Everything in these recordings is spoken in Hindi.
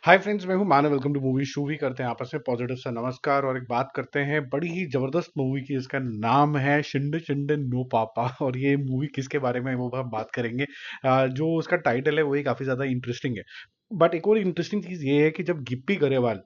हाय फ्रेंड्स, मैं हूं Manav. Welcome to movie show. भी करते हैं आपस में पॉजिटिव सा नमस्कार और एक बात करते हैं बड़ी ही जबरदस्त मूवी की। इसका नाम है शिंदे शिंदे नो पापा। और ये मूवी किसके बारे में है वो हम बात करेंगे। जो उसका टाइटल है वही काफी ज्यादा इंटरेस्टिंग है। बट एक और इंटरेस्टिंग चीज ये है कि जब गिप्पी गरेवाल,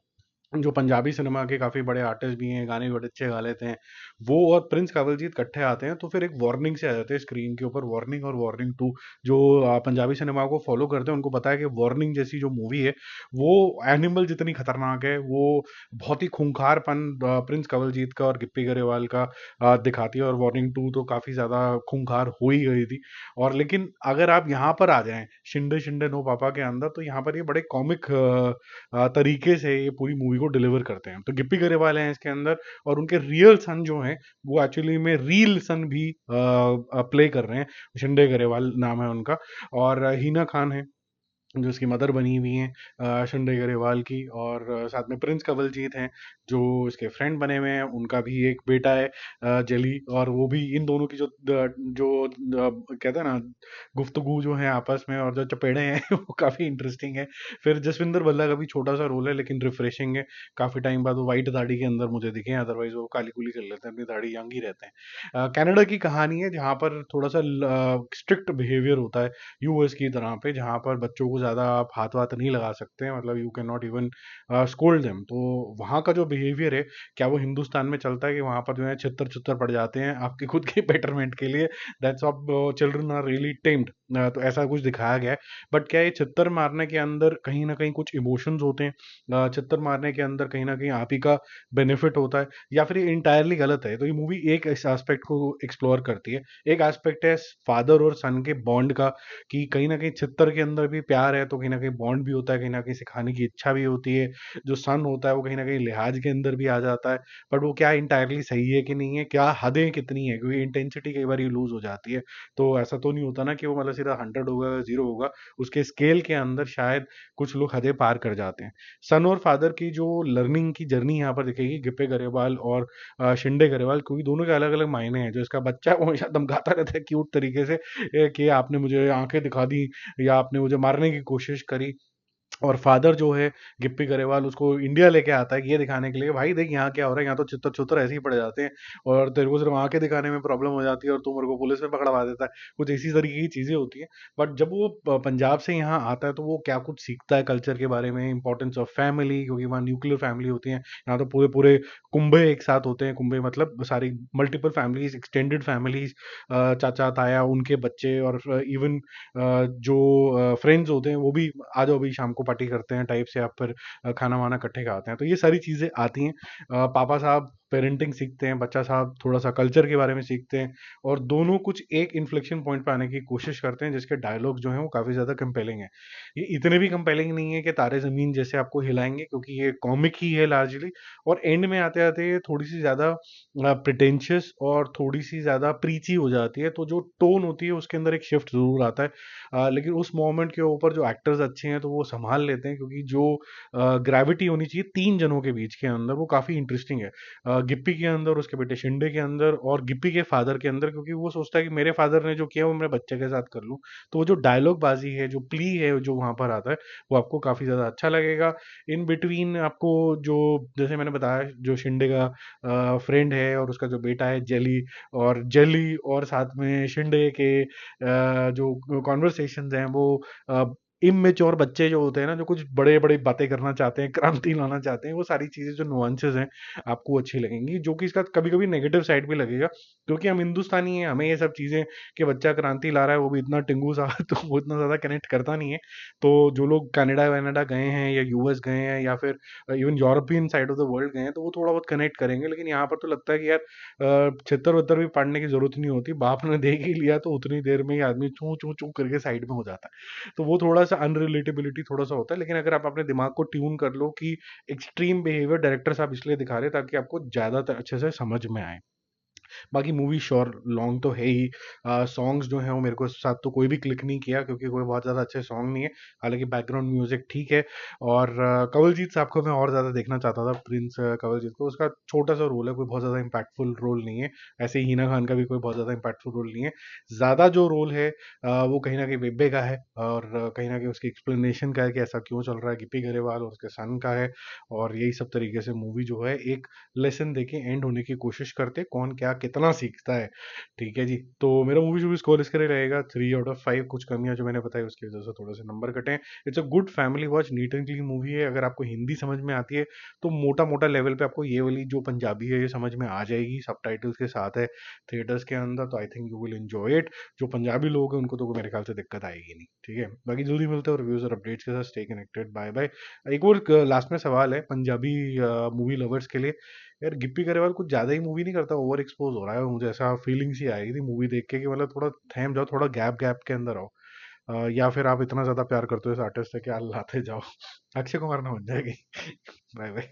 जो पंजाबी सिनेमा के काफ़ी बड़े आर्टिस्ट भी हैं, गाने भी बड़े अच्छे गा लेते हैं, वो और प्रिंस कंवलजीत इकट्ठे आते हैं तो फिर एक वार्निंग से आ जाते हैं स्क्रीन के ऊपर। वार्निंग और वार्निंग टू, जो पंजाबी सिनेमा को फॉलो करते हैं उनको पता है कि वार्निंग जैसी जो मूवी है वो एनिमल जितनी खतरनाक है, वो बहुत ही खूंखारपन प्रिंस कंवलजीत का और गिप्पी गरेवाल का दिखाती है। और वार्निंग टू तो काफ़ी ज़्यादा खूंखार हो ही गई थी। और लेकिन अगर आप यहाँ पर आ जाएं शिंदे शिंदे नो पापा के अंदर, तो यहाँ पर ये बड़े कॉमिक तरीके से ये पूरी मूवी को डिलीवर करते हैं। तो गिप्पी गरेवाल हैं इसके अंदर, और उनके रियल सन जो हैं वो एक्चुअली में रील सन भी प्ले कर रहे हैं। शिंदे गरेवाल नाम है उनका। और हीना खान है जो इसकी मदर बनी हुई हैं शिंदे गरेवाल की। और साथ में प्रिंस कंवलजीत हैं जो इसके फ्रेंड बने हुए हैं। उनका भी एक बेटा है जेली। और वो भी इन दोनों की कहते हैं ना, गुफ्तगू जो है आपस में और जो चपेड़े हैं वो काफ़ी इंटरेस्टिंग है। फिर जसविंदर भल्ला का भी छोटा सा रोल है लेकिन रिफ्रेशिंग है। काफ़ी टाइम बाद वो वाइट दाढ़ी के अंदर मुझे दिखे, अदरवाइज वो काली कुली कर लेते हैं, अपनी दाढ़ी यंग ही रहते हैं। कनाडा की कहानी है जहाँ पर थोड़ा सा स्ट्रिक्ट बिहेवियर होता है यूएस की तरह पे, जहाँ पर बच्चों को ज़्यादा आप हाथ वाथ नहीं लगा सकते हैं, मतलब you can not even scold them. तो वहाँ का जो बिहेवियर है, क्या वो हिंदुस्तान में चलता है कि वहाँ पर जो है छितर छितर पड़ जाते हैं आपके खुद के बेटरमेंट के लिए? That's of children are really tamed. तो ऐसा कुछ दिखाया गया है। बट क्या ये छितर मारने के अंदर कहीं ना कहीं कुछ इमोशंस होते हैं? छितर मारने के अंदर कहीं ना कहीं आप ही का बेनिफिट होता है, या फिर ये इंटायरली गलत है? तो ये मूवी एक इस एस्पेक्ट को एक्सप्लोर करती है। एक एस्पेक्ट है फादर और सन के बॉन्ड का, कि कहीं न कहीं चित्तर के अंदर भी प्यार है तो कहीं न कहीं बॉन्ड भी होता है, कहीं न कहीं सिखाने की इच्छा भी होती है। जो सन होता है वो कहीं न कहीं लिहाज़ के अंदर भी आ जाता है। बट वो क्या एंटायरली सही है कि नहीं है, क्या हदें कितनी है? क्योंकि इंटेंसिटी कई बार ये लूज़ हो जाती है। तो ऐसा तो नहीं होता ना कि वो मतलब सीधा 100 होगा या 0 होगा। उसके स्केल के अंदर शायद कुछ लोग हदें पार कर जाते हैं। सन और फादर की जो लर्निंग की जर्नी यहाँ पर दिखेगी गिप्पी गरेवाल और शिंदे गरेवाल, क्योंकि दोनों के अलग-अलग मायने हैं। जो इसका बच्चा है वो हमेशा धमकाता रहता है क्यूट तरीके से कि आपने मुझे आंखें दिखा दी या आपने मुझे मारने की कोशिश करी। और फादर जो है गिप्पी गरेवाल, उसको इंडिया लेके आता है ये दिखाने के लिए, भाई देख यहाँ क्या हो रहा है, यहाँ तो चित्तर चुत्तर ऐसे ही पड़ जाते हैं और तेरे को सिर्फ आंखें दिखाने में प्रॉब्लम हो जाती है और तू मेरे को पुलिस में पकड़वा देता है। कुछ इसी तरीके की चीजें होती हैं। बट जब वो पंजाब से यहाँ आता है तो वो क्या कुछ सीखता है कल्चर के बारे में, इंपॉर्टेंस ऑफ फैमिली, क्योंकि वहाँ न्यूक्लियर फैमिली होती है। यहाँ तो पूरे पूरे कुंबे एक साथ होते हैं। कुंबे मतलब सारी मल्टीपल फैमिलीज, एक्सटेंडेड फैमिलीज, चाचा ताया उनके बच्चे, और इवन जो फ्रेंड्स होते हैं वो भी आ जाओ भाई शाम को पार्टी करते हैं टाइप से, आप फिर खाना वाना इकट्ठे खाते हैं। तो ये सारी चीज़ें आती हैं। पापा साहब पेरेंटिंग सीखते हैं, बच्चा साहब थोड़ा सा कल्चर के बारे में सीखते हैं। और दोनों कुछ एक इन्फ्लेक्शन पॉइंट पे आने की कोशिश करते हैं जिसके डायलॉग जो हैं वो काफ़ी ज़्यादा कंपेलिंग है। ये इतने भी कंपेलिंग नहीं है कि तारे ज़मीन जैसे आपको हिलाएंगे, क्योंकि ये कॉमिक ही है लार्जली। और एंड में आते आते ये थोड़ी सी ज़्यादा प्रिटेंशियस और थोड़ी सी ज़्यादा प्रीची हो जाती है। तो जो टोन होती है उसके अंदर एक शिफ्ट ज़रूर आता है। लेकिन उस मोमेंट के ऊपर जो एक्टर्स अच्छे हैं तो वो संभाल लेते हैं, क्योंकि जो ग्रेविटी होनी चाहिए तीन जनों के बीच के अंदर वो काफ़ी इंटरेस्टिंग है। गिप्पी के अंदर, उसके बेटे शिंदे के अंदर और गिप्पी के फादर के अंदर, क्योंकि वो सोचता है कि मेरे फादर ने जो किया वो मेरे बच्चे के साथ कर लूँ। तो वो जो डायलॉग बाजी है, जो प्ली है जो वहाँ पर आता है, वो आपको काफ़ी ज़्यादा अच्छा लगेगा। इन बिटवीन आपको जो, जैसे मैंने बताया, जो शिंदे का फ्रेंड है और उसका जो बेटा है जेली, और जेली और साथ में शिंदे के जो कॉन्वर्सेशंस हैं वो इमेच्योर बच्चे जो होते हैं ना, जो कुछ बड़े बड़े बातें करना चाहते हैं, क्रांति लाना चाहते हैं, वो सारी चीजें जो नुआंसेस हैं आपको अच्छी लगेंगी। जो कि इसका कभी कभी नेगेटिव साइड भी लगेगा, क्योंकि हम हिंदुस्तानी हैं, हमें ये सब चीजें कि बच्चा क्रांति ला रहा है वो भी इतना टिंगू सा तो वो इतना ज्यादा कनेक्ट करता नहीं है। तो जो लोग कनाडा वनाडा गए हैं या यूएस गए हैं या फिर even European side of the world गए हैं तो वो थोड़ा बहुत कनेक्ट करेंगे। लेकिन यहाँ पर तो लगता है कि यार छितर उतर भी पढ़ने की जरूरत नहीं होती, बाप ने देख ही लिया तो उतनी देर में ही आदमी चू चू चू करके साइड में हो जाता है। तो वो थोड़ा सा अनरिलेटेबिलिटी थोड़ा सा होता है। लेकिन अगर आप अपने दिमाग को ट्यून कर लो कि एक्सट्रीम बिहेवियर डायरेक्टर साहब इसलिए दिखा रहे हैं ताकि आपको ज्यादा अच्छे से समझ में आए। बाकी मूवी श्योर लॉन्ग तो है ही। सॉन्ग्स जो हैं वो मेरे को साथ तो कोई भी क्लिक नहीं किया क्योंकि कोई बहुत ज़्यादा अच्छे सॉन्ग नहीं है। हालांकि बैकग्राउंड म्यूजिक ठीक है। और कंवलजीत साहब को मैं और ज़्यादा देखना चाहता था, प्रिंस कंवलजीत को। उसका छोटा सा रोल है, कोई बहुत ज़्यादा इम्पैक्टफुल रोल नहीं है। ऐसे ही हिना खान का भी कोई बहुत ज़्यादा इम्पैक्टफुल रोल नहीं है। ज़्यादा जो रोल है वो कहीं ना कहीं बेबे का है, और कहीं ना कहीं उसकी एक्सप्लेनेशन का है कि ऐसा क्यों चल रहा है, गिप्पी गरेवाल और उसके सन का है। और यही सब तरीके से मूवी जो है एक लेसन देके एंड होने की कोशिश करते, कौन क्या कितना सीखता है। ठीक है जी, तो मेरा मूवी जो भी स्कोर इसके लिए रहेगा 3 आउट ऑफ 5। कुछ कमियां जो मैंने बताई उसकी वजह से थोड़े से नंबर कटे हैं। It's a good family watch, neat and clean movie है। अगर आपको हिंदी समझ में आती है तो मोटा मोटा लेवल पे आपको ये वाली जो पंजाबी है ये समझ में आ जाएगी, सब टाइटल्स के साथ है थिएटर्स के अंदर। तो I think you will enjoy it. जो पंजाबी लोग हैं उनको तो मेरे ख्याल से दिक्कत आएगी नहीं। ठीक है, बाकी जल्दी मिलते हैं रिव्यूज और अपडेट्स के साथ। Stay connected, bye bye. एक और लास्ट में सवाल है पंजाबी मूवी लवर्स के लिए। यार गिप्पी गरेवाल कुछ ज्यादा ही मूवी नहीं करता, ओवर एक्सपोज हो रहा है? मुझे ऐसा फीलिंग सी आई थी मूवी देख के कि मतलब थोड़ा थम जाओ, थोड़ा गैप गैप के अंदर आओ। या फिर आप इतना ज्यादा प्यार करते हो इस आर्टिस्ट से कि आप लाते जाओ। अक्षय कुमार ना बन जाएगी। Bye bye.